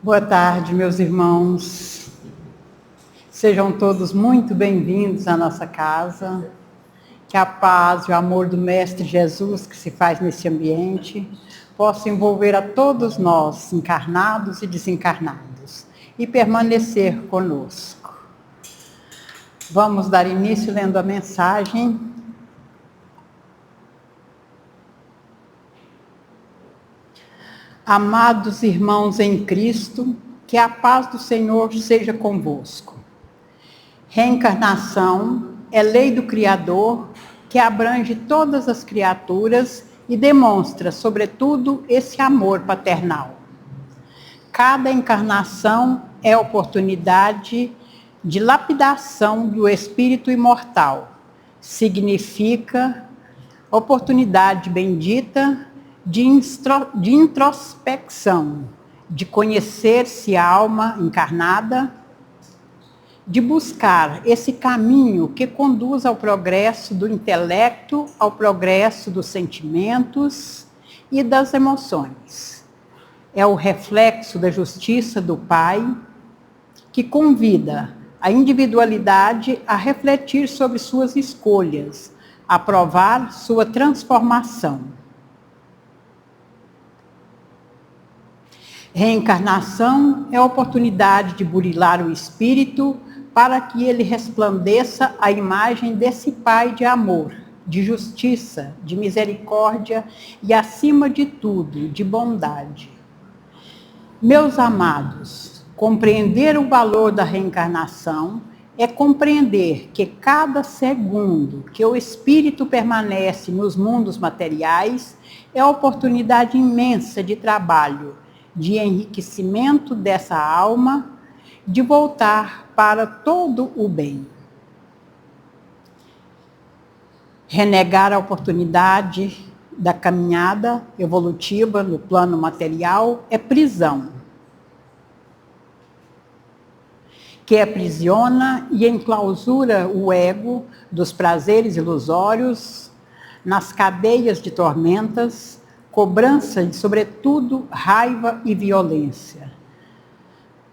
Boa tarde, meus irmãos. Sejam todos muito bem-vindos à nossa casa. Que a paz e o amor do Mestre Jesus, que se faz nesse ambiente, possa envolver a todos nós, encarnados e desencarnados, e permanecer conosco. Vamos dar início lendo a mensagem. Amados irmãos em Cristo, que a paz do Senhor seja convosco. Reencarnação é lei do Criador que abrange todas as criaturas e demonstra, sobretudo, esse amor paternal. Cada encarnação é oportunidade de lapidação do espírito imortal. Significa oportunidade bendita de introspecção, de conhecer-se a alma encarnada, de buscar esse caminho que conduz ao progresso do intelecto, ao progresso dos sentimentos e das emoções. É o reflexo da justiça do Pai, que convida a individualidade a refletir sobre suas escolhas, a provar sua transformação. Reencarnação é a oportunidade de burilar o espírito para que ele resplandeça a imagem desse Pai de amor, de justiça, de misericórdia e, acima de tudo, de bondade. Meus amados, compreender o valor da reencarnação é compreender que cada segundo que o espírito permanece nos mundos materiais é oportunidade imensa de trabalho, de enriquecimento dessa alma, de voltar para todo o bem. Renegar a oportunidade da caminhada evolutiva no plano material é prisão, que aprisiona e enclausura o ego dos prazeres ilusórios nas cadeias de tormentas, cobrança de, sobretudo, raiva e violência.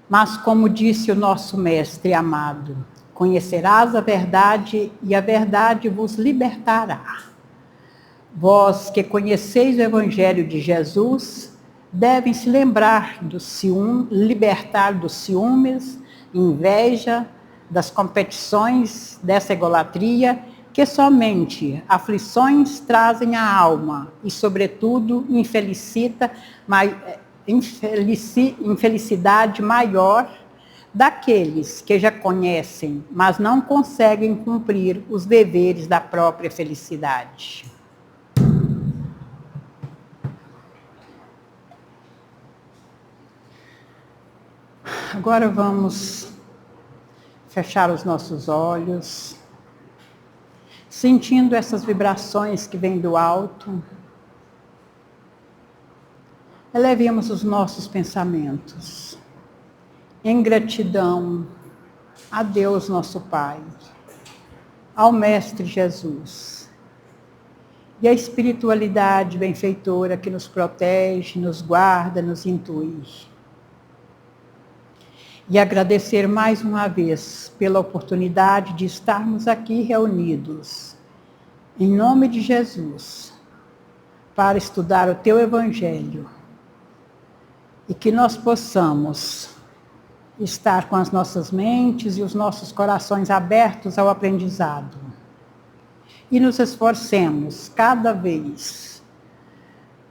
Mas, como disse o nosso mestre amado, conhecerás a verdade e a verdade vos libertará. Vós que conheceis o Evangelho de Jesus, devem se lembrar do libertar dos ciúmes, inveja, das competições, dessa egolatria, que somente aflições trazem à alma e, sobretudo, infelicidade maior daqueles que já conhecem, mas não conseguem cumprir os deveres da própria felicidade. Agora vamos fechar os nossos olhos, sentindo essas vibrações que vêm do alto. Elevemos os nossos pensamentos em gratidão a Deus nosso Pai, ao Mestre Jesus e à espiritualidade benfeitora que nos protege, nos guarda, nos intui. E agradecer mais uma vez pela oportunidade de estarmos aqui reunidos, em nome de Jesus, para estudar o Teu Evangelho e que nós possamos estar com as nossas mentes e os nossos corações abertos ao aprendizado. E nos esforcemos cada vez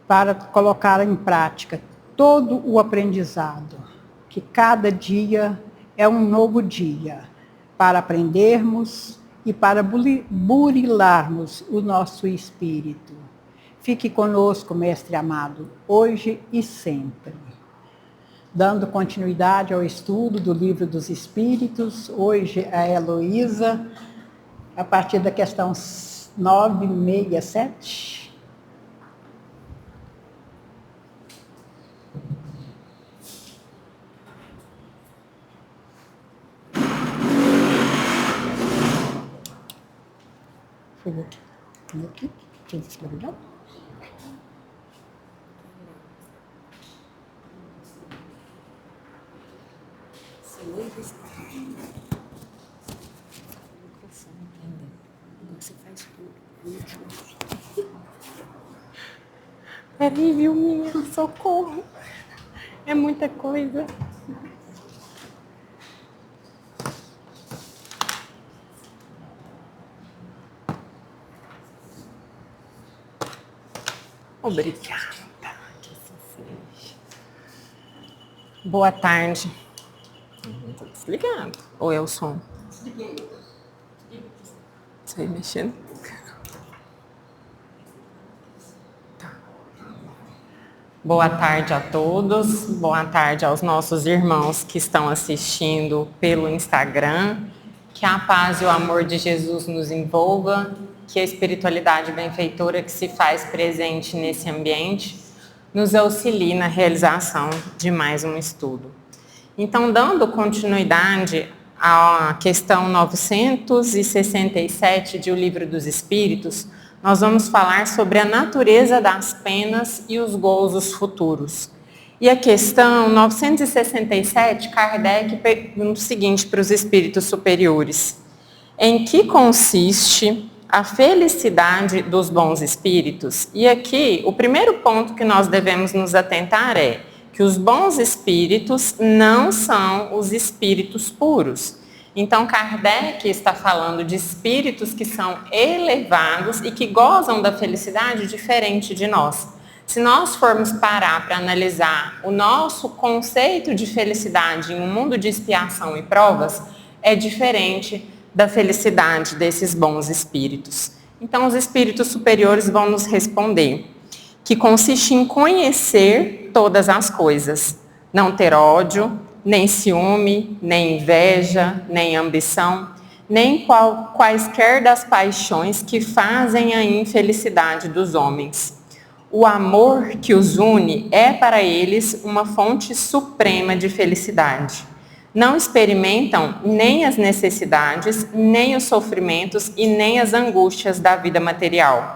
para colocar em prática todo o aprendizado, que cada dia é um novo dia para aprendermos e para burilarmos o nosso espírito. Fique conosco, Mestre amado, hoje e sempre. Dando continuidade ao estudo do Livro dos Espíritos, hoje a Heloísa, a partir da questão 967. Foi aqui? Tinha escravidão? Você faz tudo. Peraí, viu, minha? Socorro. É muita coisa. Obrigada. Que assim seja. Boa tarde. Estou desligando. Ou é o som? Desliguei. Sei mexendo. Tá. Boa tarde a todos. Boa tarde aos nossos irmãos que estão assistindo pelo Instagram. Que a paz e o amor de Jesus nos envolva. Que a espiritualidade benfeitora que se faz presente nesse ambiente nos auxilie na realização de mais um estudo. Então, dando continuidade à questão 967 de O Livro dos Espíritos, nós vamos falar sobre a natureza das penas e os gozos futuros. E a questão 967, Kardec pergunta o seguinte para os espíritos superiores: em que consiste a felicidade dos bons espíritos? E aqui, o primeiro ponto que nós devemos nos atentar é que os bons espíritos não são os espíritos puros. Então, Kardec está falando de espíritos que são elevados e que gozam da felicidade diferente de nós. Se nós formos parar para analisar o nosso conceito de felicidade em um mundo de expiação e provas, é diferente da felicidade desses bons espíritos. Então, os espíritos superiores vão nos responder que consiste em conhecer todas as coisas, não ter ódio, nem ciúme, nem inveja, nem ambição, nem quaisquer das paixões que fazem a infelicidade dos homens. O amor que os une é para eles uma fonte suprema de felicidade. Não experimentam nem as necessidades, nem os sofrimentos e nem as angústias da vida material.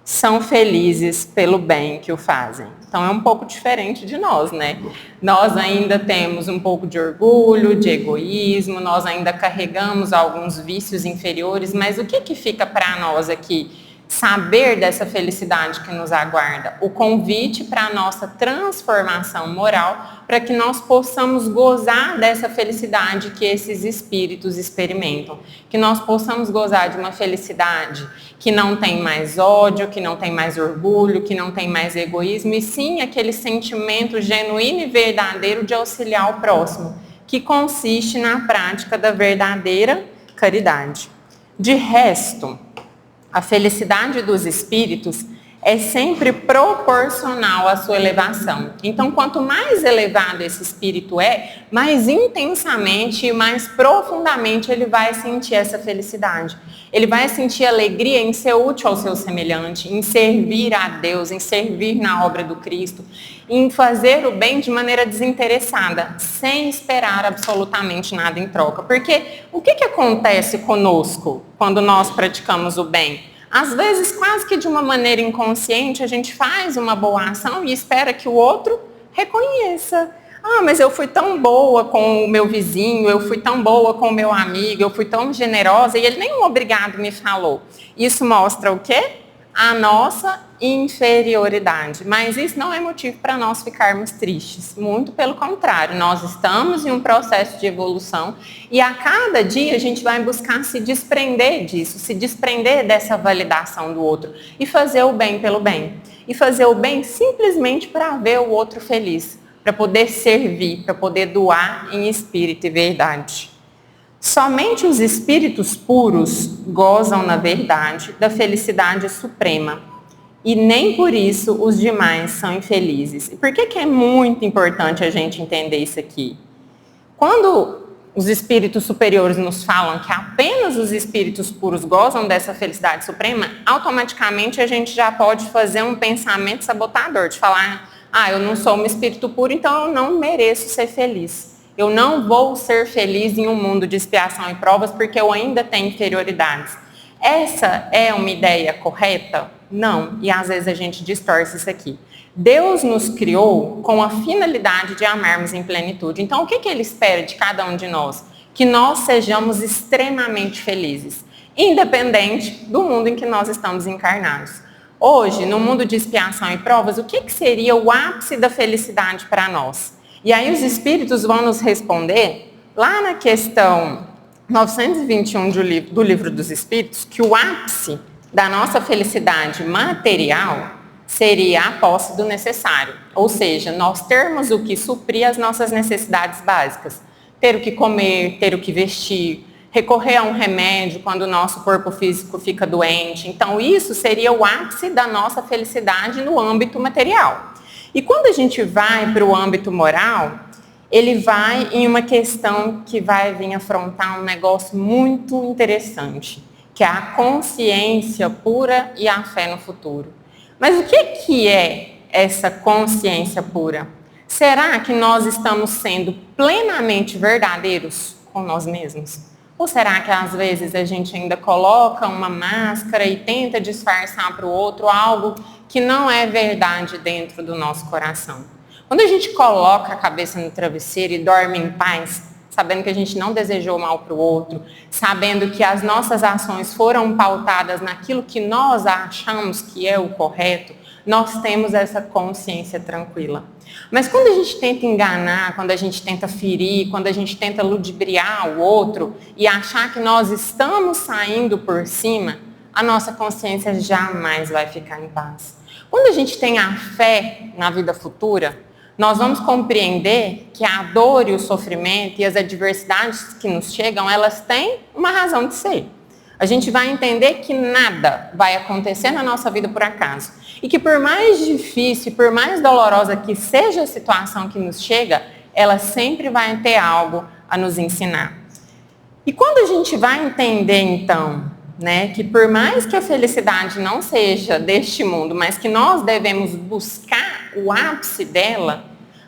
São felizes pelo bem que o fazem. Então é um pouco diferente de nós, né? Nós ainda temos um pouco de orgulho, de egoísmo, nós ainda carregamos alguns vícios inferiores, mas o que fica para nós aqui? Saber dessa felicidade que nos aguarda, o convite para a nossa transformação moral, para que nós possamos gozar dessa felicidade que esses espíritos experimentam, que nós possamos gozar de uma felicidade que não tem mais ódio, que não tem mais orgulho, que não tem mais egoísmo, e sim aquele sentimento genuíno e verdadeiro de auxiliar o próximo, que consiste na prática da verdadeira caridade. De resto, a felicidade dos espíritos é sempre proporcional à sua elevação. Então, quanto mais elevado esse espírito é, mais intensamente e mais profundamente ele vai sentir essa felicidade. Ele vai sentir alegria em ser útil ao seu semelhante, em servir a Deus, em servir na obra do Cristo, em fazer o bem de maneira desinteressada, sem esperar absolutamente nada em troca. Porque o que acontece conosco quando nós praticamos o bem? Às vezes, quase que de uma maneira inconsciente, a gente faz uma boa ação e espera que o outro reconheça. Ah, mas eu fui tão boa com o meu vizinho, eu fui tão boa com o meu amigo, eu fui tão generosa e ele nem um obrigado me falou. Isso mostra o quê? A nossa inferioridade. Mas isso não é motivo para nós ficarmos tristes. Muito pelo contrário, nós estamos em um processo de evolução e a cada dia a gente vai buscar se desprender disso, se desprender dessa validação do outro e fazer o bem pelo bem. E fazer o bem simplesmente para ver o outro feliz, para poder servir, para poder doar em espírito e verdade. Somente os espíritos puros gozam, na verdade, da felicidade suprema. E nem por isso os demais são infelizes. E por que é muito importante a gente entender isso aqui? Quando os espíritos superiores nos falam que apenas os espíritos puros gozam dessa felicidade suprema, automaticamente a gente já pode fazer um pensamento sabotador, de falar, eu não sou um espírito puro, então eu não mereço ser feliz. Eu não vou ser feliz em um mundo de expiação e provas porque eu ainda tenho inferioridades. Essa é uma ideia correta? Não. E às vezes a gente distorce isso aqui. Deus nos criou com a finalidade de amarmos em plenitude. Então, o que Ele espera de cada um de nós? Que nós sejamos extremamente felizes. independente do mundo em que nós estamos encarnados. Hoje, no mundo de expiação e provas, o que seria o ápice da felicidade para nós? E aí os espíritos vão nos responder, lá na questão 921 do Livro dos Espíritos, que o ápice da nossa felicidade material seria a posse do necessário. Ou seja, nós termos o que suprir as nossas necessidades básicas. Ter o que comer, ter o que vestir, recorrer a um remédio quando o nosso corpo físico fica doente. Então, isso seria o ápice da nossa felicidade no âmbito material. E quando a gente vai para o âmbito moral, ele vai em uma questão que vai vir afrontar um negócio muito interessante, que é a consciência pura e a fé no futuro. Mas o que é essa consciência pura? Será que nós estamos sendo plenamente verdadeiros com nós mesmos? Ou será que às vezes a gente ainda coloca uma máscara e tenta disfarçar para o outro algo que não é verdade dentro do nosso coração? Quando a gente coloca a cabeça no travesseiro e dorme em paz, sabendo que a gente não desejou mal para o outro, sabendo que as nossas ações foram pautadas naquilo que nós achamos que é o correto, nós temos essa consciência tranquila. Mas quando a gente tenta enganar, quando a gente tenta ferir, quando a gente tenta ludibriar o outro e achar que nós estamos saindo por cima, a nossa consciência jamais vai ficar em paz. Quando a gente tem a fé na vida futura, nós vamos compreender que a dor e o sofrimento e as adversidades que nos chegam, elas têm uma razão de ser. A gente vai entender que nada vai acontecer na nossa vida por acaso. E que por mais difícil, por mais dolorosa que seja a situação que nos chega, ela sempre vai ter algo a nos ensinar. E quando a gente vai entender, então, que por mais que a felicidade não seja deste mundo, mas que nós devemos buscar o ápice dela,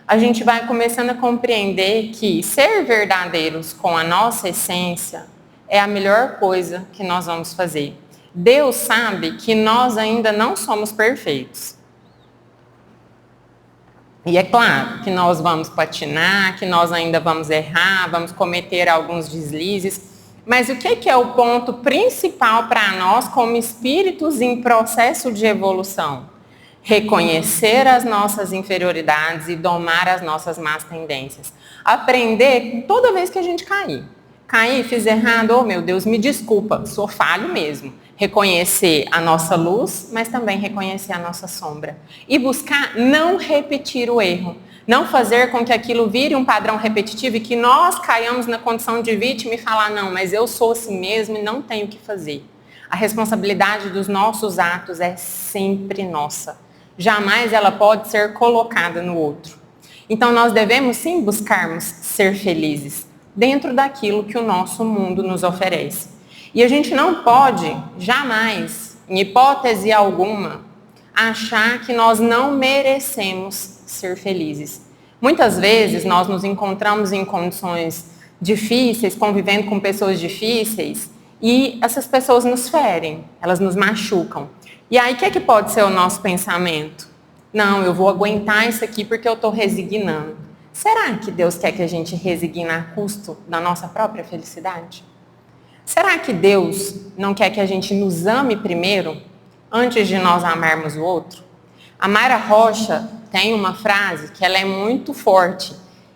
a gente vai começando a compreender que ser verdadeiros com a nossa essência é a melhor coisa que nós vamos fazer. Deus sabe que nós ainda não somos perfeitos. E é claro que nós vamos patinar, que nós ainda vamos errar, vamos cometer alguns deslizes. Mas o que é o ponto principal para nós como espíritos em processo de evolução? Reconhecer as nossas inferioridades e domar as nossas más tendências. Aprender toda vez que a gente cair. Caí, fiz errado, oh meu Deus, me desculpa, sou falho mesmo. Reconhecer a nossa luz, mas também reconhecer a nossa sombra. E buscar não repetir o erro. Não fazer com que aquilo vire um padrão repetitivo e que nós caiamos na condição de vítima e falar, não, mas eu sou assim mesmo e não tenho o que fazer. A responsabilidade dos nossos atos é sempre nossa. Jamais ela pode ser colocada no outro. Então nós devemos sim buscarmos ser felizes dentro daquilo que o nosso mundo nos oferece. E a gente não pode, jamais, em hipótese alguma, achar que nós não merecemos ser felizes. Muitas vezes nós nos encontramos em condições difíceis, convivendo com pessoas difíceis, e essas pessoas nos ferem, elas nos machucam. E aí o que pode ser o nosso pensamento? Não, eu vou aguentar isso aqui porque eu estou resignando. Será que Deus quer que a gente resigne a custo da nossa própria felicidade? Será que Deus não quer que a gente nos ame primeiro, antes de nós amarmos o outro? A Mayra Rocha tem uma frase que ela é muito forte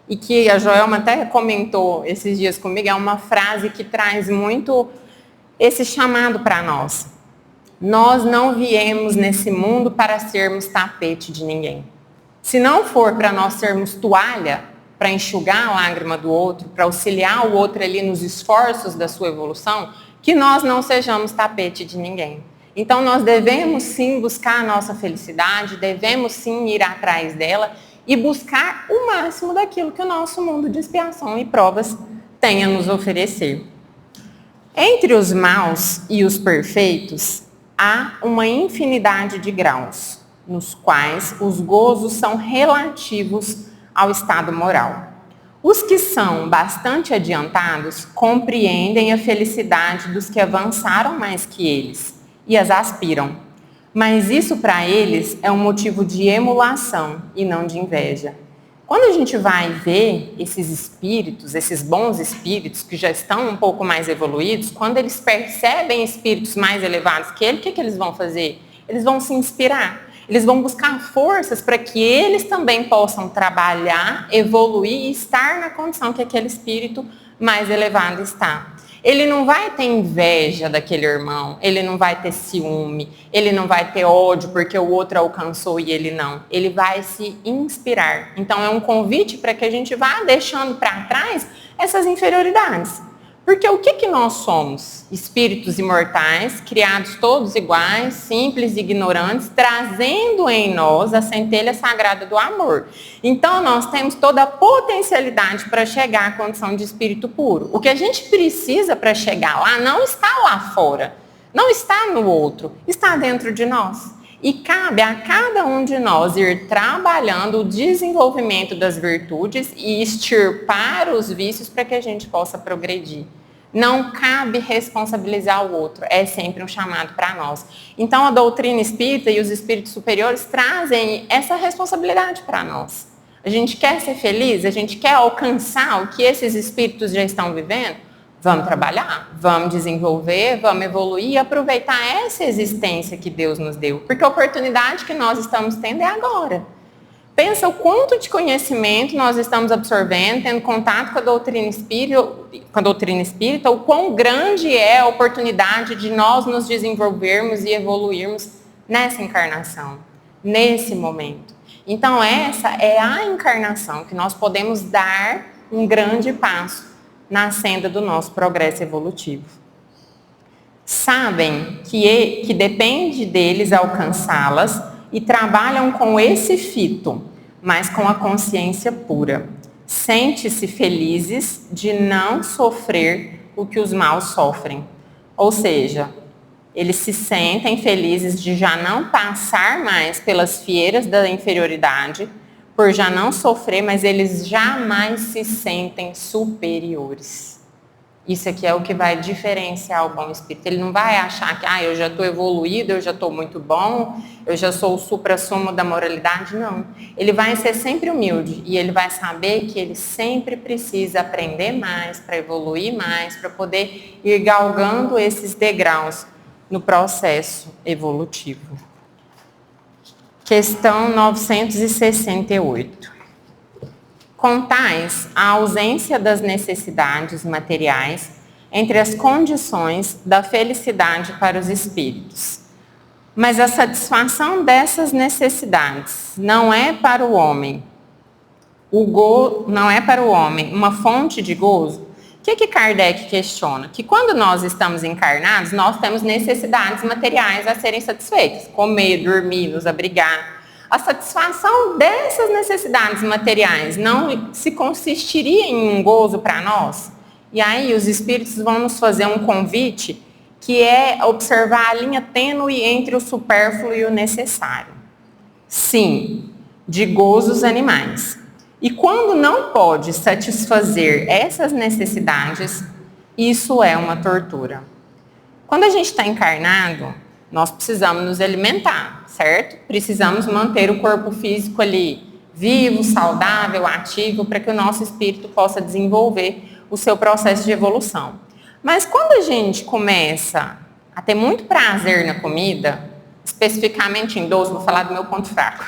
e que a Joelma até comentou esses dias comigo, é uma frase que traz muito esse chamado para nós. Nós não viemos nesse mundo para sermos tapete de ninguém. Se não for para nós sermos toalha, para enxugar a lágrima do outro, para auxiliar o outro ali nos esforços da sua evolução, que nós não sejamos tapete de ninguém. Então nós devemos sim buscar a nossa felicidade, devemos sim ir atrás dela e buscar o máximo daquilo que o nosso mundo de expiação e provas tem a nos oferecer. Entre os maus e os perfeitos, há uma infinidade de graus, nos quais os gozos são relativos ao estado moral. Os que são bastante adiantados compreendem a felicidade dos que avançaram mais que eles e as aspiram. Mas isso para eles é um motivo de emulação e não de inveja. Quando a gente vai ver esses espíritos, esses bons espíritos que já estão um pouco mais evoluídos, quando eles percebem espíritos mais elevados que ele, o que eles vão fazer? Eles vão se inspirar. Eles vão buscar forças para que eles também possam trabalhar, evoluir e estar na condição que aquele espírito mais elevado está. Ele não vai ter inveja daquele irmão, ele não vai ter ciúme, ele não vai ter ódio porque o outro alcançou e ele não. Ele vai se inspirar. Então é um convite para que a gente vá deixando para trás essas inferioridades. Porque o que nós somos? Espíritos imortais, criados todos iguais, simples e ignorantes, trazendo em nós a centelha sagrada do amor. Então nós temos toda a potencialidade para chegar à condição de espírito puro. O que a gente precisa para chegar lá não está lá fora, não está no outro, está dentro de nós. E cabe a cada um de nós ir trabalhando o desenvolvimento das virtudes e extirpar os vícios para que a gente possa progredir. Não cabe responsabilizar o outro, é sempre um chamado para nós. Então a doutrina espírita e os espíritos superiores trazem essa responsabilidade para nós. A gente quer ser feliz, a gente quer alcançar o que esses espíritos já estão vivendo. Vamos trabalhar, vamos desenvolver, vamos evoluir e aproveitar essa existência que Deus nos deu. Porque a oportunidade que nós estamos tendo é agora. Pensa o quanto de conhecimento nós estamos absorvendo, tendo contato com a doutrina espírita, o quão grande é a oportunidade de nós nos desenvolvermos e evoluirmos nessa encarnação, nesse momento. Então essa é a encarnação que nós podemos dar um grande passo na senda do nosso progresso evolutivo. Sabem que depende deles alcançá-las e trabalham com esse fito, mas com a consciência pura. Sente-se felizes de não sofrer o que os maus sofrem. Ou seja, eles se sentem felizes de já não passar mais pelas fieiras da inferioridade, por já não sofrer, mas eles jamais se sentem superiores. Isso aqui é o que vai diferenciar o bom espírito. Ele não vai achar que eu já estou evoluído, eu já estou muito bom, eu já sou o suprassumo da moralidade. Não. Ele vai ser sempre humilde e ele vai saber que ele sempre precisa aprender mais, para evoluir mais, para poder ir galgando esses degraus no processo evolutivo. Questão 968. Contais a ausência das necessidades materiais entre as condições da felicidade para os espíritos. Mas a satisfação dessas necessidades não é para o homem. Não é para o homem uma fonte de gozo. O que Kardec questiona? Que quando nós estamos encarnados, nós temos necessidades materiais a serem satisfeitas. Comer, dormir, nos abrigar. A satisfação dessas necessidades materiais não se consistiria em um gozo para nós? E aí os espíritos vão nos fazer um convite que é observar a linha tênue entre o supérfluo e o necessário. Sim, de gozos animais. E quando não pode satisfazer essas necessidades, isso é uma tortura. Quando a gente está encarnado, nós precisamos nos alimentar, certo? Precisamos manter o corpo físico ali vivo, saudável, ativo, para que o nosso espírito possa desenvolver o seu processo de evolução. Mas quando a gente começa a ter muito prazer na comida, especificamente em doce, vou falar do meu ponto fraco,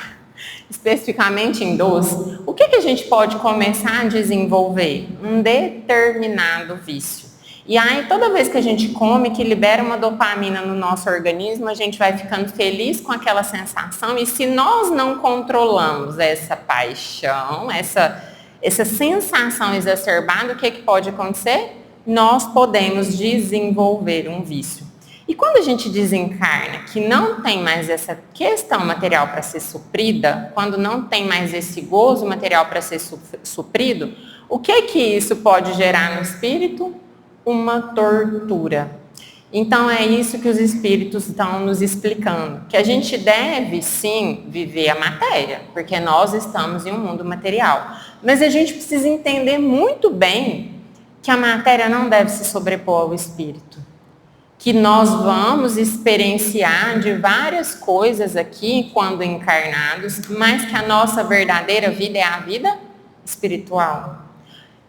especificamente em doce, o que a gente pode começar a desenvolver? Um determinado vício. E aí, toda vez que a gente come, que libera uma dopamina no nosso organismo, a gente vai ficando feliz com aquela sensação. E se nós não controlamos essa paixão, essa sensação exacerbada, o que pode acontecer? Nós podemos desenvolver um vício. E quando a gente desencarna, que não tem mais essa questão material para ser suprida, quando não tem mais esse gozo material para ser suprido, o que isso pode gerar no espírito? Uma tortura. Então é isso que os espíritos estão nos explicando, que a gente deve sim viver a matéria, porque nós estamos em um mundo material. Mas a gente precisa entender muito bem que a matéria não deve se sobrepor ao espírito. Que nós vamos experienciar de várias coisas aqui quando encarnados, mas que a nossa verdadeira vida é a vida espiritual?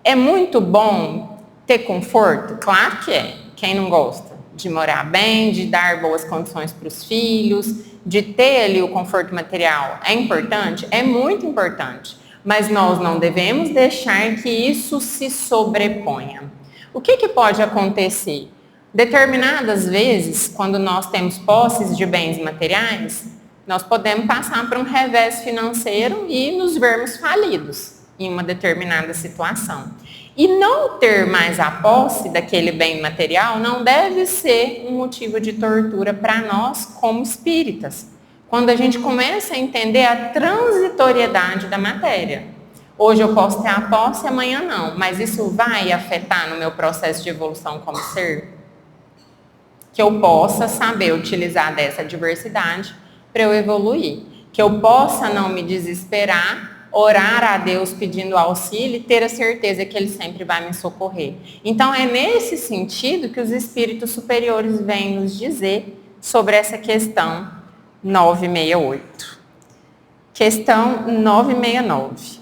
É muito bom ter conforto? Claro que é. Quem não gosta de morar bem, de dar boas condições para os filhos, de ter ali o conforto material? É importante? É muito importante. Mas nós não devemos deixar que isso se sobreponha. O que pode acontecer? Determinadas vezes, quando nós temos posses de bens materiais, nós podemos passar por um revés financeiro e nos vermos falidos em uma determinada situação. E não ter mais a posse daquele bem material não deve ser um motivo de tortura para nós como espíritas. Quando a gente começa a entender a transitoriedade da matéria. Hoje eu posso ter a posse, amanhã não, mas isso vai afetar no meu processo de evolução como ser? Que eu possa saber utilizar dessa diversidade para eu evoluir. Que eu possa não me desesperar, orar a Deus pedindo auxílio e ter a certeza que Ele sempre vai me socorrer. Então é nesse sentido que os espíritos superiores vêm nos dizer sobre essa questão 968. Questão 969.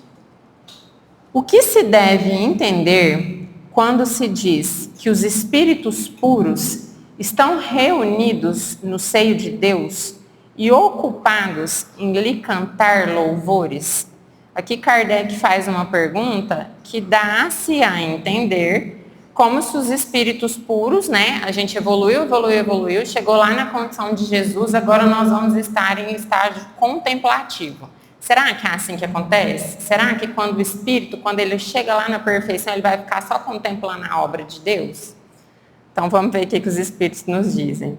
O que se deve entender quando se diz que os espíritos puros estão reunidos no seio de Deus e ocupados em lhe cantar louvores? Aqui Kardec faz uma pergunta que dá-se a entender como se os espíritos puros, né? A gente evoluiu, chegou lá na condição de Jesus, agora nós vamos estar em estágio contemplativo. Será que é assim que acontece? Será que quando o espírito, quando ele chega lá na perfeição, ele vai ficar só contemplando a obra de Deus? Então vamos ver o que os espíritos nos dizem.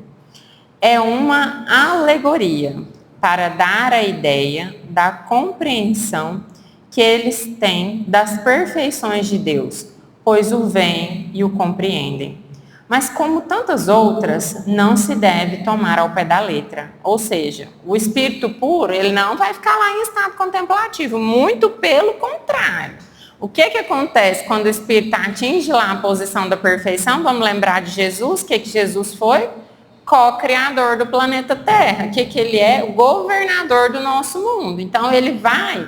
É uma alegoria para dar a ideia da compreensão que eles têm das perfeições de Deus, pois o veem e o compreendem. Mas como tantas outras, não se deve tomar ao pé da letra. Ou seja, o espírito puro, ele não vai ficar lá em estado contemplativo, muito pelo contrário. O que acontece quando o espírito atinge lá a posição da perfeição? Vamos lembrar de Jesus, o que Jesus foi? Co-criador do planeta Terra. O que ele é? O governador do nosso mundo. Então ele vai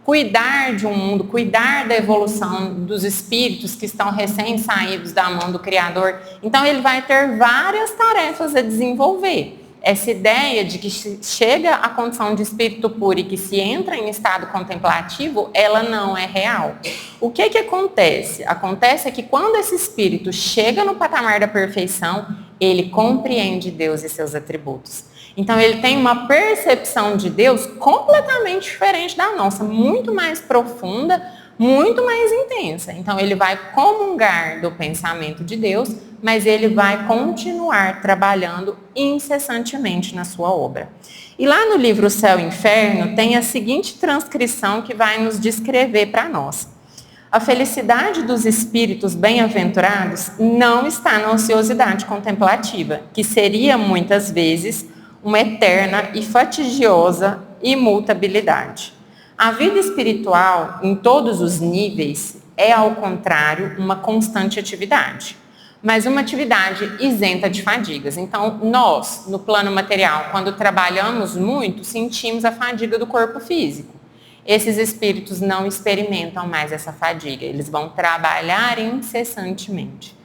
cuidar de um mundo, cuidar da evolução dos espíritos que estão recém-saídos da mão do Criador. Então ele vai ter várias tarefas a desenvolver. Essa ideia de que chega à condição de espírito puro e que se entra em estado contemplativo, ela não é real. O que acontece? Acontece que quando esse espírito chega no patamar da perfeição, ele compreende Deus e seus atributos. Então ele tem uma percepção de Deus completamente diferente da nossa, muito mais profunda, muito mais intensa. Então ele vai comungar do pensamento de Deus, mas ele vai continuar trabalhando incessantemente na sua obra. E lá no livro Céu e Inferno tem a seguinte transcrição que vai nos descrever para nós. A felicidade dos espíritos bem-aventurados não está na ociosidade contemplativa, que seria muitas vezes uma eterna e fatigiosa imutabilidade. A vida espiritual, em todos os níveis, é, ao contrário, uma constante atividade, mas uma atividade isenta de fadigas. Então, nós, no plano material, quando trabalhamos muito, sentimos a fadiga do corpo físico. Esses espíritos não experimentam mais essa fadiga, eles vão trabalhar incessantemente.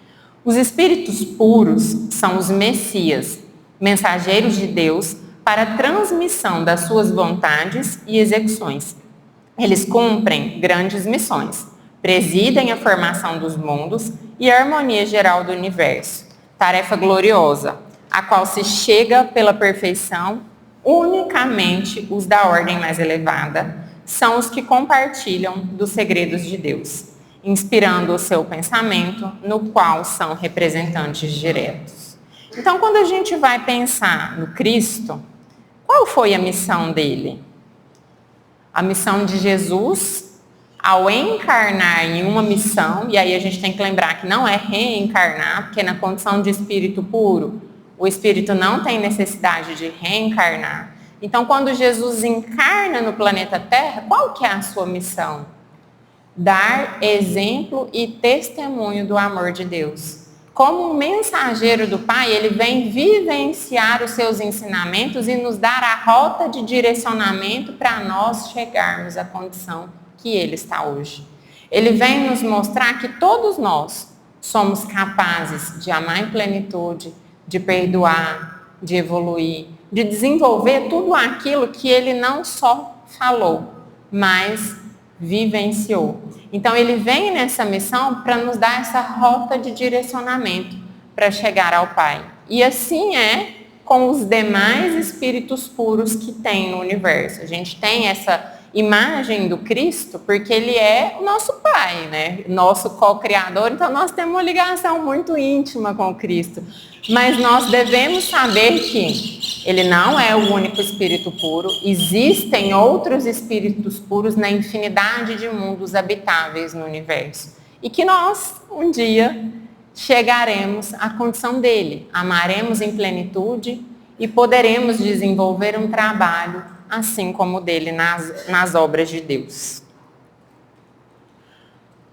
Os espíritos puros são os messias, mensageiros de Deus para a transmissão das suas vontades e execuções. Eles cumprem grandes missões, presidem a formação dos mundos e a harmonia geral do universo. Tarefa gloriosa, a qual se chega pela perfeição unicamente os da ordem mais elevada, são os que compartilham dos segredos de Deus, inspirando o seu pensamento, no qual são representantes diretos. Então, quando a gente vai pensar no Cristo, qual foi a missão dele? A missão de Jesus, ao encarnar em uma missão, e aí a gente tem que lembrar que não é reencarnar, porque na condição de espírito puro, o espírito não tem necessidade de reencarnar. Então, quando Jesus encarna no planeta Terra, qual que é a sua missão? Dar exemplo e testemunho do amor de Deus. Como um mensageiro do Pai, ele vem vivenciar os seus ensinamentos e nos dar a rota de direcionamento para nós chegarmos à condição que ele está hoje. Ele vem nos mostrar que todos nós somos capazes de amar em plenitude, de perdoar, de evoluir, de desenvolver tudo aquilo que ele não só falou, mas vivenciou. Então ele vem nessa missão para nos dar essa rota de direcionamento para chegar ao Pai. E assim é com os demais espíritos puros que tem no universo. A gente tem essa imagem do Cristo porque ele é o nosso Pai, né? Nosso co-criador, então nós temos uma ligação muito íntima com o Cristo. Mas nós devemos saber que ele não é o único espírito puro, existem outros espíritos puros na infinidade de mundos habitáveis no universo. E que nós, um dia, chegaremos à condição dele, amaremos em plenitude e poderemos desenvolver um trabalho assim como o dele nas obras de Deus.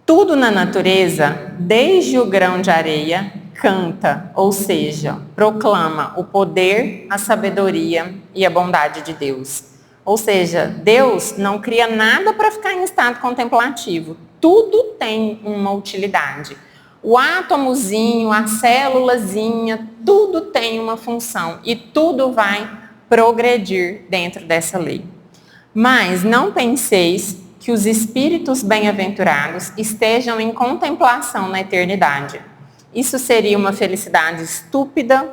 Tudo na natureza, desde o grão de areia, canta, ou seja, proclama o poder, a sabedoria e a bondade de Deus. Ou seja, Deus não cria nada para ficar em estado contemplativo. Tudo tem uma utilidade. O átomozinho, a célulazinha, tudo tem uma função e tudo vai progredir dentro dessa lei. Mas não penseis que os espíritos bem-aventurados estejam em contemplação na eternidade. Isso seria uma felicidade estúpida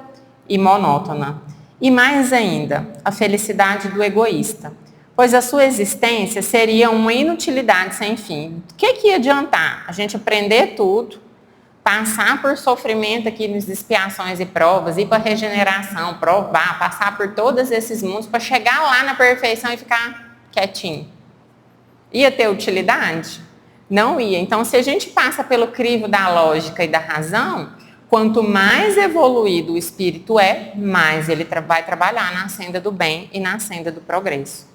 e monótona. E mais ainda, a felicidade do egoísta, pois a sua existência seria uma inutilidade sem fim. O que ia adiantar? A gente aprender tudo, passar por sofrimento aqui nas expiações e provas, ir para a regeneração, provar, passar por todos esses mundos para chegar lá na perfeição e ficar quietinho. Ia ter utilidade? Não ia. Então, se a gente passa pelo crivo da lógica e da razão, quanto mais evoluído o espírito é, mais ele vai trabalhar na senda do bem e na senda do progresso.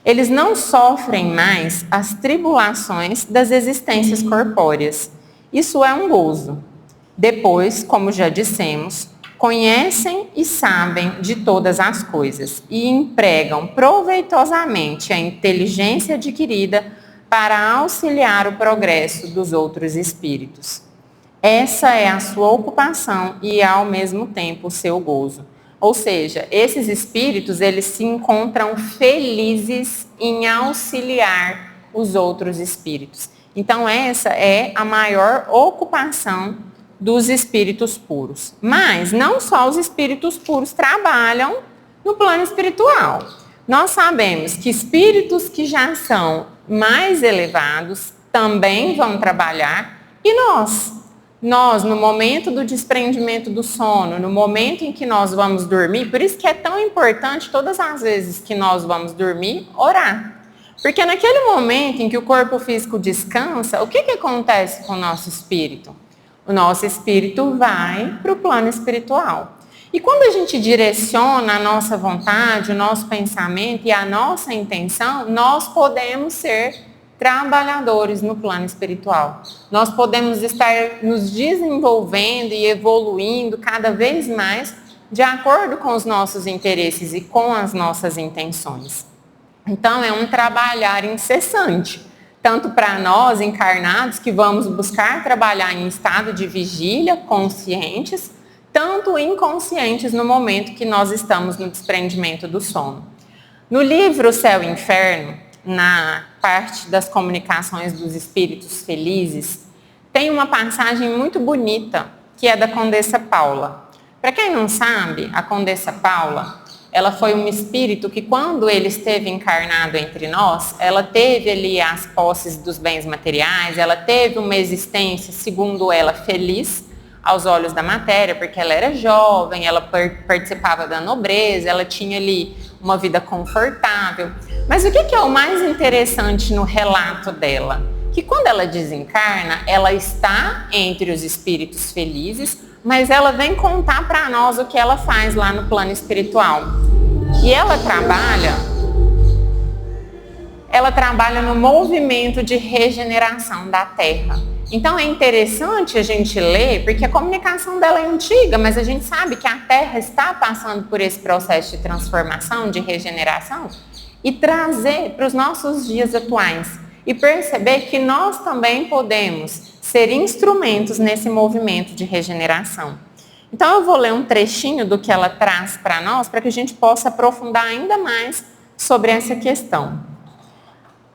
Eles não sofrem mais as tribulações das existências corpóreas. Isso é um gozo. Depois, como já dissemos, conhecem e sabem de todas as coisas e empregam proveitosamente a inteligência adquirida para auxiliar o progresso dos outros espíritos. Essa é a sua ocupação e, ao mesmo tempo, o seu gozo. Ou seja, esses espíritos, eles se encontram felizes em auxiliar os outros espíritos. Então, essa é a maior ocupação dos espíritos puros. Mas não só os espíritos puros trabalham no plano espiritual. Nós sabemos que espíritos que já são mais elevados também vão trabalhar. E nós, no momento do desprendimento do sono, no momento em que nós vamos dormir, por isso que é tão importante todas as vezes que nós vamos dormir, orar. Porque naquele momento em que o corpo físico descansa, o que acontece com o nosso espírito? O nosso espírito vai para o plano espiritual. E quando a gente direciona a nossa vontade, o nosso pensamento e a nossa intenção, nós podemos ser trabalhadores no plano espiritual. Nós podemos estar nos desenvolvendo e evoluindo cada vez mais de acordo com os nossos interesses e com as nossas intenções. Então, é um trabalhar incessante, tanto para nós encarnados que vamos buscar trabalhar em estado de vigília, conscientes, tanto inconscientes no momento que nós estamos no desprendimento do sono. No livro Céu e Inferno, na parte das comunicações dos espíritos felizes, tem uma passagem muito bonita, que é da Condessa Paula. Para quem não sabe, a Condessa Paula, ela foi um espírito que, quando ele esteve encarnado entre nós, ela teve ali as posses dos bens materiais, ela teve uma existência, segundo ela, feliz aos olhos da matéria, porque ela era jovem, ela participava da nobreza, ela tinha ali uma vida confortável. Mas o que é o mais interessante no relato dela? Que quando ela desencarna, ela está entre os espíritos felizes, mas ela vem contar para nós o que ela faz lá no plano espiritual. E ela trabalha no movimento de regeneração da Terra. Então é interessante a gente ler, porque a comunicação dela é antiga, mas a gente sabe que a Terra está passando por esse processo de transformação, de regeneração, e trazer para os nossos dias atuais. e perceber que nós também podemos ser instrumentos nesse movimento de regeneração. Então eu vou ler um trechinho do que ela traz para nós, para que a gente possa aprofundar ainda mais sobre essa questão.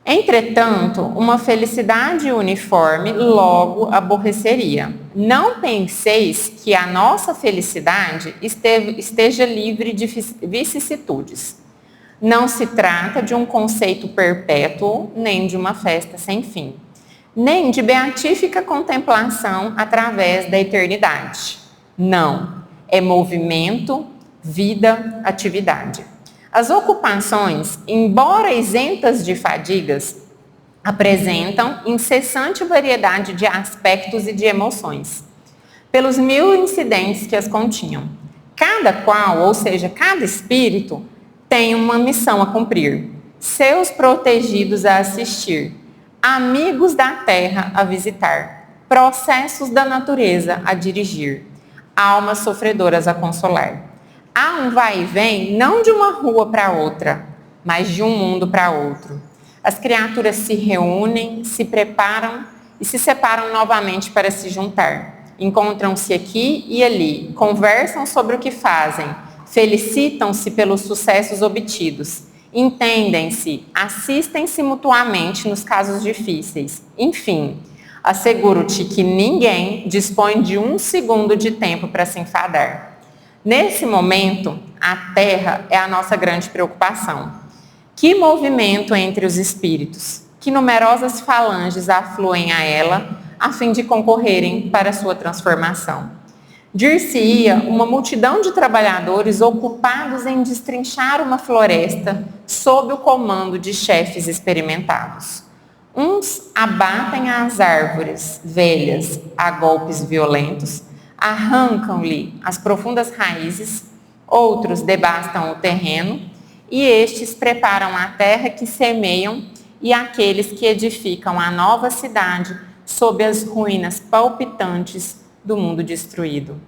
Entretanto, uma felicidade uniforme logo aborreceria. Não penseis que a nossa felicidade esteja livre de vicissitudes. Não se trata de um conceito perpétuo, nem de uma festa sem fim, nem de beatífica contemplação através da eternidade. Não, é movimento, vida, atividade. As ocupações, embora isentas de fadigas, apresentam incessante variedade de aspectos e de emoções, pelos 1000 incidentes que as continham. Cada qual, ou seja, cada espírito, tem uma missão a cumprir, seus protegidos a assistir, amigos da terra a visitar, processos da natureza a dirigir, almas sofredoras a consolar. Há um vai e vem não de uma rua para outra, mas de um mundo para outro. As criaturas se reúnem, se preparam e se separam novamente para se juntar. Encontram-se aqui e ali, conversam sobre o que fazem, felicitam-se pelos sucessos obtidos, entendem-se, assistem-se mutuamente nos casos difíceis. Enfim, asseguro-te que ninguém dispõe de 1 segundo de tempo para se enfadar. Nesse momento, a Terra é a nossa grande preocupação. Que movimento entre os espíritos, que numerosas falanges afluem a ela, a fim de concorrerem para a sua transformação. Dir-se-ia uma multidão de trabalhadores ocupados em destrinchar uma floresta sob o comando de chefes experimentados. Uns abatem as árvores velhas a golpes violentos, arrancam-lhe as profundas raízes, outros devastam o terreno, e estes preparam a terra que semeiam e aqueles que edificam a nova cidade sob as ruínas palpitantes do mundo destruído.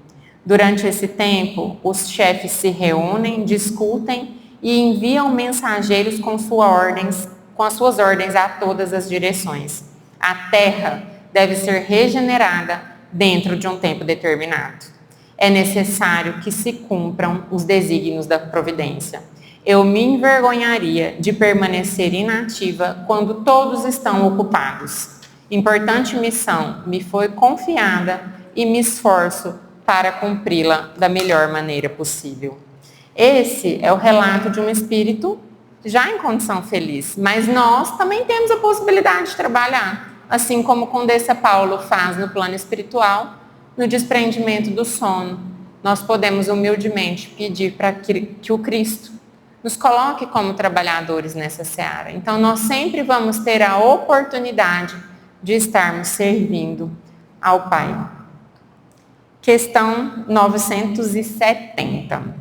Durante esse tempo, os chefes se reúnem, discutem e enviam mensageiros com as suas ordens a todas as direções. A terra deve ser regenerada dentro de um tempo determinado. É necessário que se cumpram os desígnios da providência. Eu me envergonharia de permanecer inativa quando todos estão ocupados. Importante missão me foi confiada e me esforço para cumpri-la da melhor maneira possível. Esse é o relato de um espírito já em condição feliz, mas nós também temos a possibilidade de trabalhar, assim como o Condessa Paulo faz no plano espiritual, no desprendimento do sono. Nós podemos humildemente pedir para que o Cristo nos coloque como trabalhadores nessa seara. Então nós sempre vamos ter a oportunidade de estarmos servindo ao Pai. Questão 970.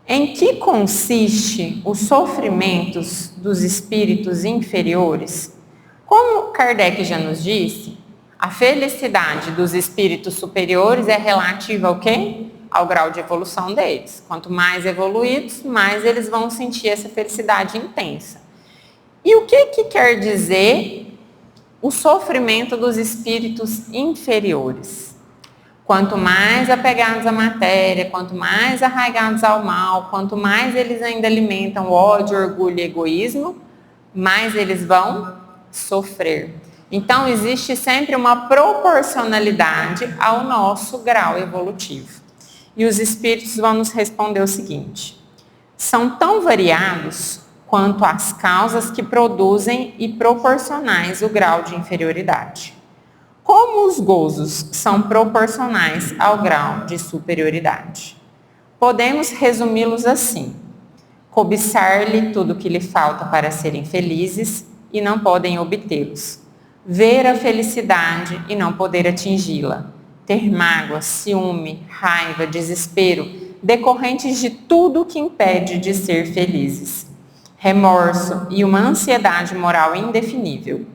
Em que consiste os sofrimentos dos espíritos inferiores? Como Kardec já nos disse, a felicidade dos espíritos superiores é relativa ao quê? Ao grau de evolução deles. Quanto mais evoluídos, mais eles vão sentir essa felicidade intensa. E o que quer dizer o sofrimento dos espíritos inferiores? Quanto mais apegados à matéria, quanto mais arraigados ao mal, quanto mais eles ainda alimentam ódio, orgulho e egoísmo, mais eles vão sofrer. Então, existe sempre uma proporcionalidade ao nosso grau evolutivo. E os espíritos vão nos responder o seguinte: são tão variados quanto as causas que produzem e proporcionais o grau de inferioridade. Como os gozos são proporcionais ao grau de superioridade? Podemos resumi-los assim: cobiçar-lhe tudo o que lhe falta para serem felizes e não podem obtê-los. Ver a felicidade e não poder atingi-la. Ter mágoa, ciúme, raiva, desespero, decorrentes de tudo o que impede de ser felizes. Remorso e uma ansiedade moral indefinível.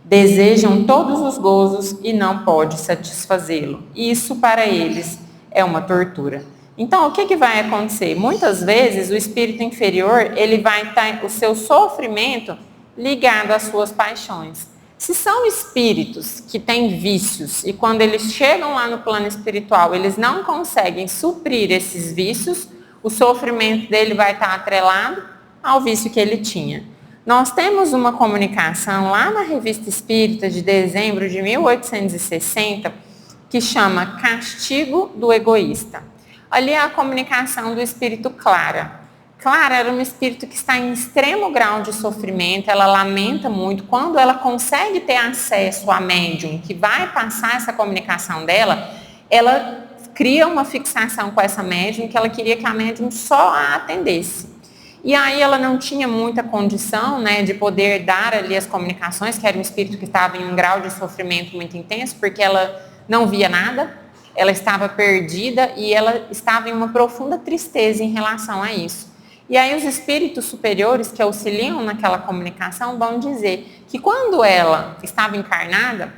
Desejam todos os gozos e não pode satisfazê-lo. Isso para eles é uma tortura. Então, o que vai acontecer? Muitas vezes o espírito inferior, ele vai estar, o seu sofrimento, ligado às suas paixões. Se são espíritos que têm vícios e quando eles chegam lá no plano espiritual, eles não conseguem suprir esses vícios, o sofrimento dele vai estar atrelado ao vício que ele tinha. Nós temos uma comunicação lá na Revista Espírita de dezembro de 1860 que chama Castigo do Egoísta. Ali é a comunicação do espírito Clara. Clara era um espírito que está em extremo grau de sofrimento, ela lamenta muito. Quando ela consegue ter acesso à médium que vai passar essa comunicação dela, ela cria uma fixação com essa médium que ela queria que a médium só a atendesse. E aí ela não tinha muita condição, né, de poder dar ali as comunicações, que era um espírito que estava em um grau de sofrimento muito intenso, porque ela não via nada, ela estava perdida e ela estava em uma profunda tristeza em relação a isso. E aí os espíritos superiores que auxiliam naquela comunicação vão dizer que quando ela estava encarnada,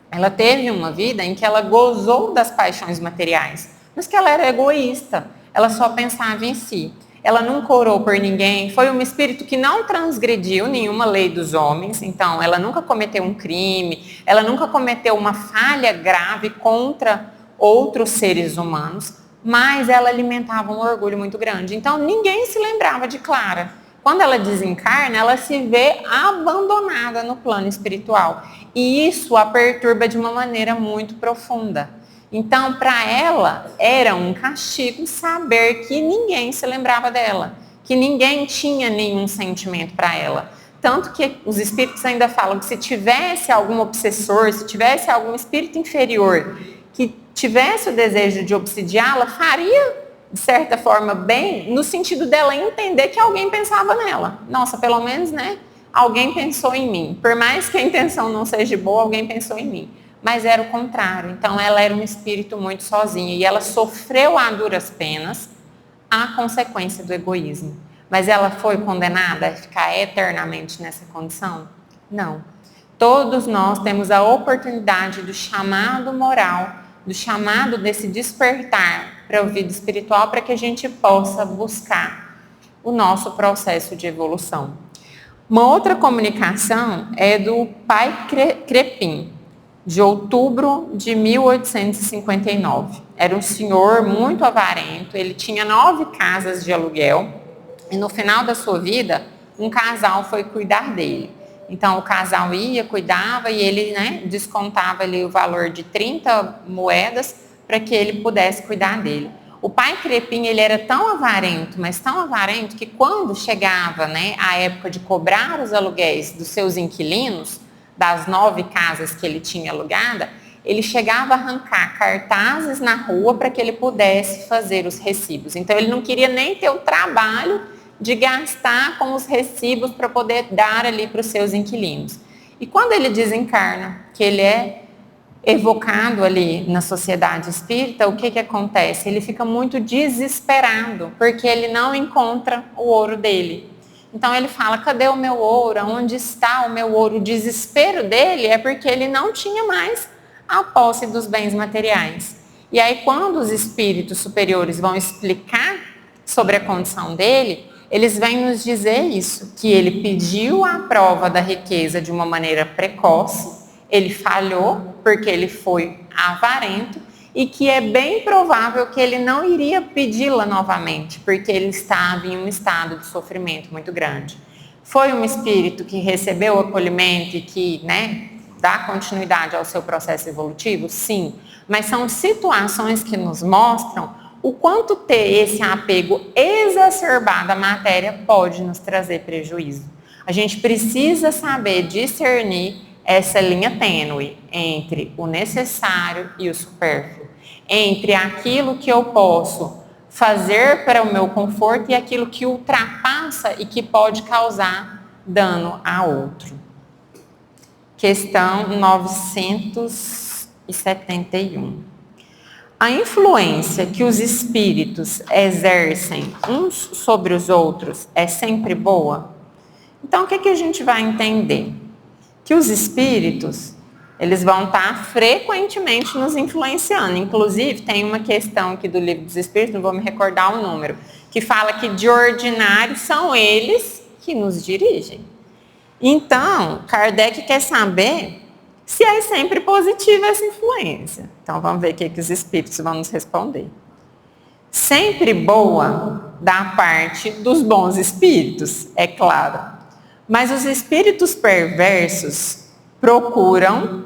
ela teve uma vida em que ela gozou das paixões materiais, mas que ela era egoísta, ela só pensava em si. Ela nunca orou por ninguém, foi um espírito que não transgrediu nenhuma lei dos homens, então ela nunca cometeu um crime, ela nunca cometeu uma falha grave contra outros seres humanos, mas ela alimentava um orgulho muito grande. Então ninguém se lembrava de Clara. Quando ela desencarna, ela se vê abandonada no plano espiritual. E isso a perturba de uma maneira muito profunda. Então, para ela, era um castigo saber que ninguém se lembrava dela, que ninguém tinha nenhum sentimento para ela. Tanto que os espíritos ainda falam que se tivesse algum obsessor, se tivesse algum espírito inferior que tivesse o desejo de obsidiá-la, faria, de certa forma, bem, no sentido dela entender que alguém pensava nela. Nossa, pelo menos, né? Alguém pensou em mim. Por mais que a intenção não seja boa, alguém pensou em mim. Mas era o contrário. Então, ela era um espírito muito sozinha. E ela sofreu a duras penas a consequência do egoísmo. Mas ela foi condenada a ficar eternamente nessa condição? Não. Todos nós temos a oportunidade do chamado moral, do chamado desse despertar para o vida espiritual, para que a gente possa buscar o nosso processo de evolução. Uma outra comunicação é do pai Crepim, de outubro de 1859. Era um senhor muito avarento, ele tinha 9 casas de aluguel e no final da sua vida, um casal foi cuidar dele. Então o casal ia, cuidava e ele, né, descontava ali o valor de 30 moedas para que ele pudesse cuidar dele. O pai Crepim, ele era tão avarento, mas tão avarento que quando chegava, né, a época de cobrar os aluguéis dos seus inquilinos, das 9 casas que ele tinha alugada, ele chegava a arrancar cartazes na rua para que ele pudesse fazer os recibos. Então ele não queria nem ter o trabalho de gastar com os recibos para poder dar ali para os seus inquilinos. E quando ele desencarna, que ele é evocado ali na sociedade espírita, o que acontece? Ele fica muito desesperado, porque ele não encontra o ouro dele. Então ele fala, cadê o meu ouro? Onde está o meu ouro? O desespero dele é porque ele não tinha mais a posse dos bens materiais. E aí quando os espíritos superiores vão explicar sobre a condição dele, eles vêm nos dizer isso, que ele pediu a prova da riqueza de uma maneira precoce, ele falhou porque ele foi avarento e que é bem provável que ele não iria pedi-la novamente, porque ele estava em um estado de sofrimento muito grande. Foi um espírito que recebeu o acolhimento e que, né, dá continuidade ao seu processo evolutivo? Sim, mas são situações que nos mostram o quanto ter esse apego exacerbado à matéria pode nos trazer prejuízo. A gente precisa saber discernir essa linha tênue entre o necessário e o supérfluo, entre aquilo que eu posso fazer para o meu conforto e aquilo que ultrapassa e que pode causar dano a outro. Questão 971. A influência que os espíritos exercem uns sobre os outros é sempre boa? Então, o que a gente vai entender? Que os espíritos, eles vão estar frequentemente nos influenciando. Inclusive, tem uma questão aqui do Livro dos Espíritos, não vou me recordar o número, que fala que de ordinário são eles que nos dirigem. Então, Kardec quer saber se é sempre positiva essa influência. Então, vamos ver o que os espíritos vão nos responder. Sempre boa da parte dos bons espíritos, é claro. Mas os espíritos perversos procuram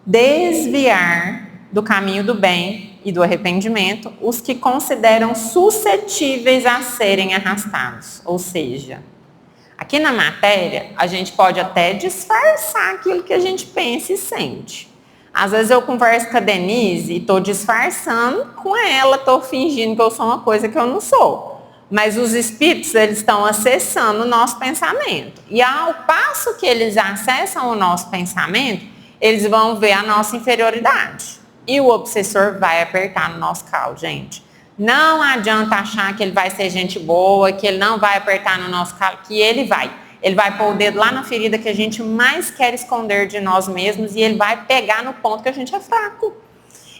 desviar do caminho do bem e do arrependimento os que consideram suscetíveis a serem arrastados. Ou seja, aqui na matéria, a gente pode até disfarçar aquilo que a gente pensa e sente. Às vezes eu converso com a Denise e estou disfarçando com ela, estou fingindo que eu sou uma coisa que eu não sou. Mas os espíritos, eles estão acessando o nosso pensamento. E ao passo que eles acessam o nosso pensamento, eles vão ver a nossa inferioridade. E o obsessor vai apertar no nosso calo, gente. Não adianta achar que ele vai ser gente boa, que ele não vai apertar no nosso calo, que ele vai. Ele vai pôr o dedo lá na ferida que a gente mais quer esconder de nós mesmos e ele vai pegar no ponto que a gente é fraco.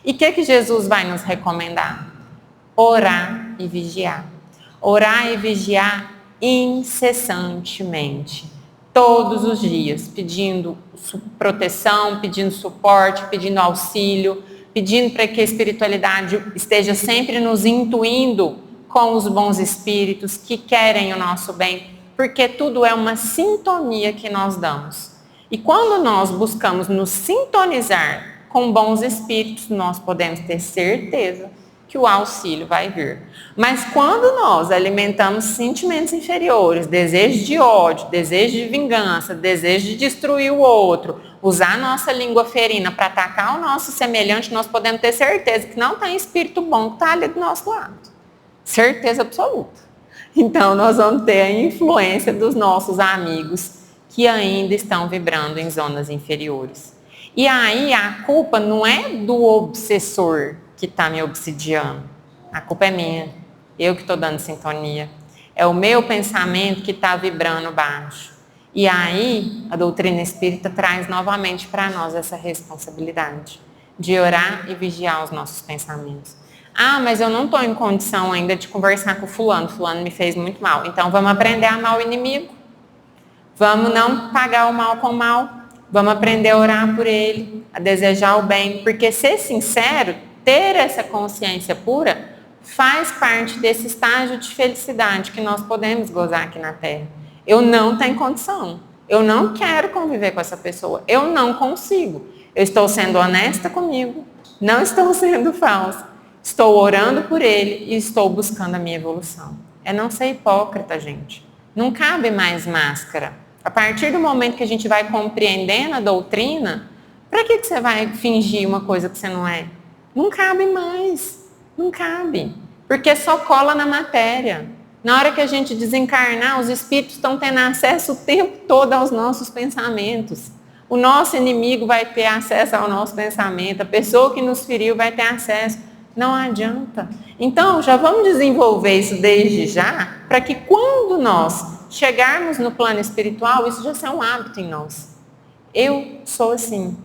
E o que Jesus vai nos recomendar? Orar e vigiar. Orar e vigiar incessantemente, todos os dias, pedindo proteção, pedindo suporte, pedindo auxílio, pedindo para que a espiritualidade esteja sempre nos intuindo com os bons espíritos que querem o nosso bem, porque tudo é uma sintonia que nós damos. E quando nós buscamos nos sintonizar com bons espíritos, nós podemos ter certeza que o auxílio vai vir. Mas quando nós alimentamos sentimentos inferiores, desejo de ódio, desejo de vingança, desejo de destruir o outro, usar a nossa língua ferina para atacar o nosso semelhante, nós podemos ter certeza que não tem espírito bom que está ali do nosso lado. Certeza absoluta. Então, nós vamos ter a influência dos nossos amigos que ainda estão vibrando em zonas inferiores. E aí, a culpa não é do obsessor que está me obsidiando. A culpa é minha. Eu que estou dando sintonia. É o meu pensamento que está vibrando baixo. E aí, a doutrina espírita traz novamente para nós essa responsabilidade de orar e vigiar os nossos pensamentos. Ah, mas eu não estou em condição ainda de conversar com fulano. Fulano me fez muito mal. Então, vamos aprender a amar o inimigo. Vamos não pagar o mal com o mal. Vamos aprender a orar por ele, a desejar o bem. Porque ser sincero, ter essa consciência pura, faz parte desse estágio de felicidade que nós podemos gozar aqui na Terra. Eu não tenho condição. Eu não quero conviver com essa pessoa. Eu não consigo. Eu estou sendo honesta comigo. Não estou sendo falsa. Estou orando por ele e estou buscando a minha evolução. É não ser hipócrita, gente. Não cabe mais máscara. A partir do momento que a gente vai compreendendo a doutrina, para que você vai fingir uma coisa que você não é? Não cabe mais. Não cabe. Porque só cola na matéria. Na hora que a gente desencarnar, os espíritos estão tendo acesso o tempo todo aos nossos pensamentos. O nosso inimigo vai ter acesso ao nosso pensamento. A pessoa que nos feriu vai ter acesso. Não adianta. Então, já vamos desenvolver isso desde já, para que quando nós chegarmos no plano espiritual, isso já seja um hábito em nós. Eu sou assim.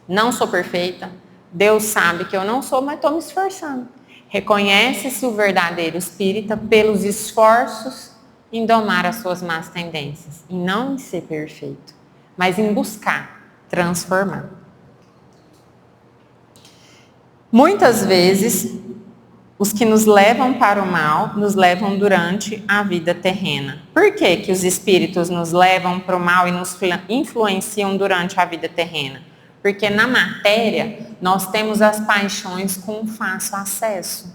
Não sou perfeita. Deus sabe que eu não sou, mas estou me esforçando. Reconhece-se o verdadeiro espírita pelos esforços em domar as suas más tendências. E não em ser perfeito, mas em buscar transformar. Muitas vezes, os que nos levam para o mal, nos levam durante a vida terrena. Por que que os espíritos nos levam para o mal e nos influenciam durante a vida terrena? Porque na matéria, nós temos as paixões com fácil acesso.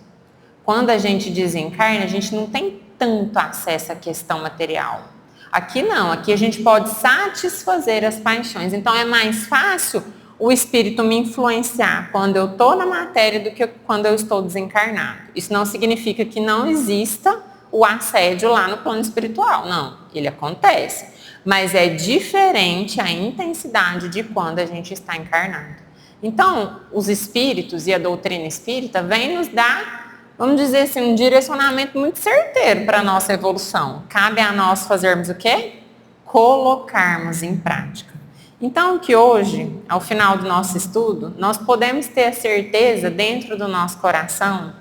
Quando a gente desencarna, a gente não tem tanto acesso à questão material. Aqui não, aqui a gente pode satisfazer as paixões. Então é mais fácil o espírito me influenciar quando eu estou na matéria do que quando eu estou desencarnado. Isso não significa que não exista o assédio lá no plano espiritual. Não, ele acontece. Mas é diferente a intensidade de quando a gente está encarnado. Então, os espíritos e a doutrina espírita vêm nos dar, vamos dizer assim, um direcionamento muito certeiro para a nossa evolução. Cabe a nós fazermos o quê? Colocarmos em prática. Então, que hoje, ao final do nosso estudo, nós podemos ter a certeza dentro do nosso coração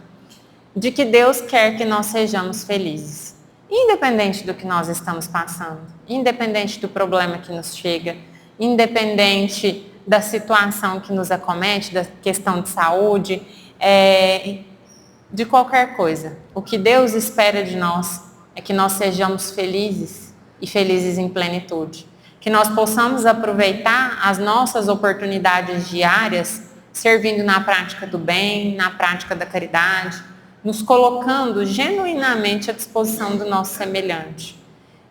de que Deus quer que nós sejamos felizes. independente do que nós estamos passando, independente do problema que nos chega, independente da situação que nos acomete, da questão de saúde, de qualquer coisa. O que Deus espera de nós é que nós sejamos felizes e felizes em plenitude. Que nós possamos aproveitar as nossas oportunidades diárias, servindo na prática do bem, na prática da caridade, nos colocando genuinamente à disposição do nosso semelhante,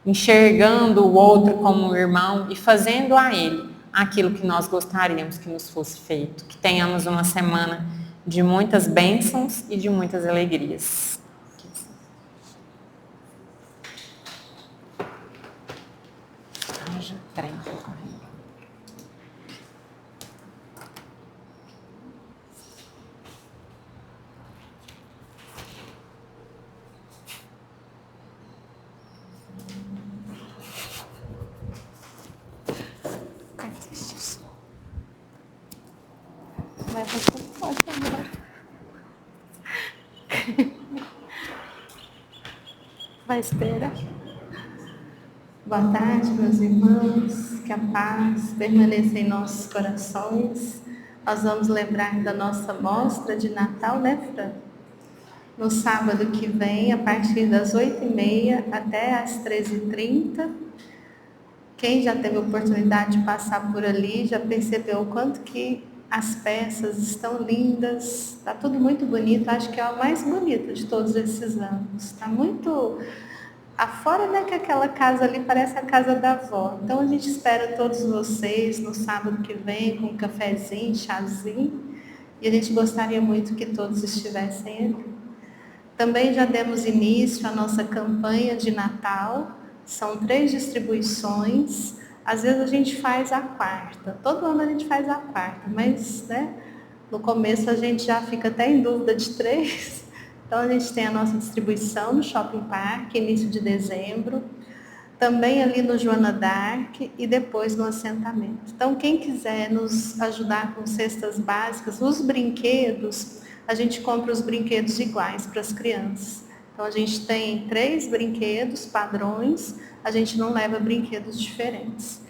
enxergando o outro como um irmão e fazendo a ele aquilo que nós gostaríamos que nos fosse feito. Que tenhamos uma semana de muitas bênçãos e de muitas alegrias. Vai esperar. Boa tarde, meus irmãos. Que a paz permaneça em nossos corações. Nós vamos lembrar da nossa mostra de Natal, né, Fran? No sábado que vem, a partir das 8h30 até às 13h30. Quem já teve a oportunidade de passar por ali já percebeu o quanto que as peças estão lindas, está tudo muito bonito. Acho que é a mais bonita de todos esses anos. Está muito afora, né, que aquela casa ali parece a casa da avó. Então a gente espera todos vocês no sábado que vem com um cafezinho, chazinho, e a gente gostaria muito que todos estivessem ali. Também já demos início à nossa campanha de Natal. São 3 distribuições. Às vezes a gente faz a quarta, todo ano a gente faz a quarta, mas, né, no começo a gente já fica até em dúvida de 3. Então a gente tem a nossa distribuição no Shopping Park, início de dezembro, também ali no Joana d'Arc e depois no assentamento. Então quem quiser nos ajudar com cestas básicas, os brinquedos, a gente compra os brinquedos iguais para as crianças. Então a gente tem 3 brinquedos padrões, a gente não leva brinquedos diferentes.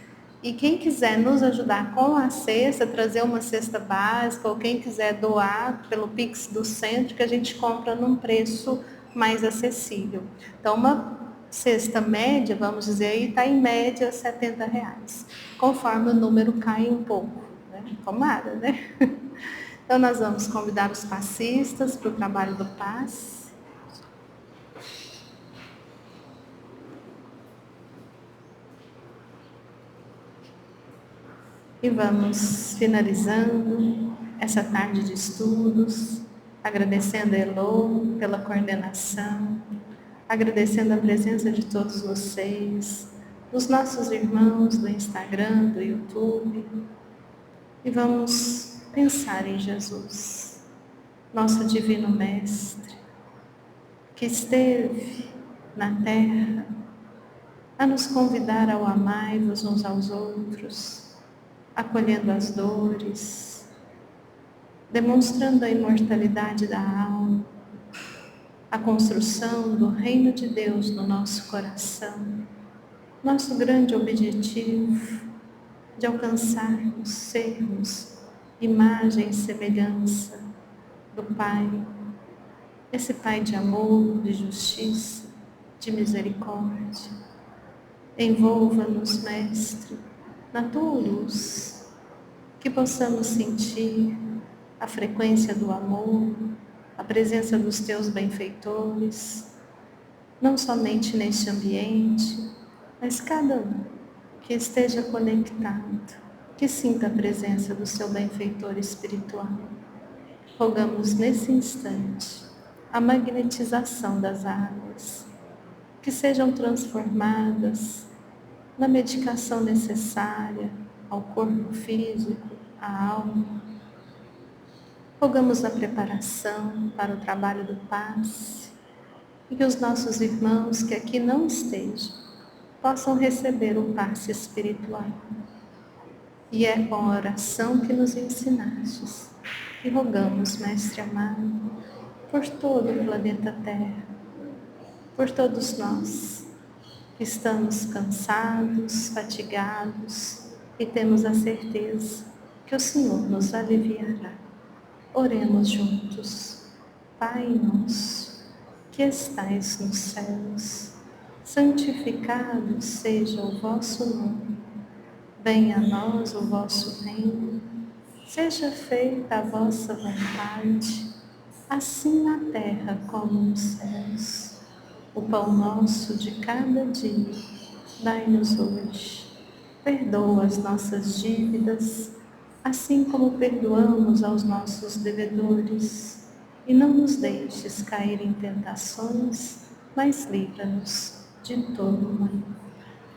E quem quiser nos ajudar com a cesta, trazer uma cesta básica, ou quem quiser doar pelo Pix do centro, que a gente compra num preço mais acessível. Então uma cesta média, vamos dizer aí, está em média R$70. Conforme o número cai um pouco, né? Tomara, né? Então nós vamos convidar os passistas para o trabalho do passe. E vamos finalizando essa tarde de estudos, agradecendo a Elô pela coordenação, agradecendo a presença de todos vocês, os nossos irmãos do Instagram, do YouTube. E vamos pensar em Jesus, nosso Divino Mestre, que esteve na terra a nos convidar ao amai-vos uns aos outros, acolhendo as dores, demonstrando a imortalidade da alma, a construção do reino de Deus no nosso coração, nosso grande objetivo de alcançarmos, sermos imagem e semelhança do Pai, esse Pai de amor, de justiça, de misericórdia. Envolva-nos, Mestre, na tua luz, que possamos sentir a frequência do amor, a presença dos teus benfeitores, não somente neste ambiente, mas cada um que esteja conectado, que sinta a presença do seu benfeitor espiritual. Rogamos nesse instante a magnetização das águas, que sejam transformadas na medicação necessária ao corpo físico, à alma. Rogamos a preparação para o trabalho do passe e que os nossos irmãos que aqui não estejam possam receber o passe espiritual. E é com a oração que nos ensinastes que rogamos, Mestre amado, por todo o planeta Terra, por todos nós que estamos cansados, fatigados e temos a certeza que o Senhor nos aliviará. Oremos juntos. Pai nosso, que estais nos céus, santificado seja o vosso nome. Venha a nós o vosso reino. Seja feita a vossa vontade, assim na terra como nos céus. O pão nosso de cada dia, dai-nos hoje. Perdoa as nossas dívidas, assim como perdoamos aos nossos devedores. E não nos deixes cair em tentações, mas livra-nos de todo mal.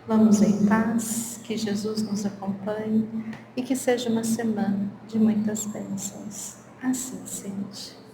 Vamos em paz, que Jesus nos acompanhe e que seja uma semana de muitas bênçãos. Assim seja.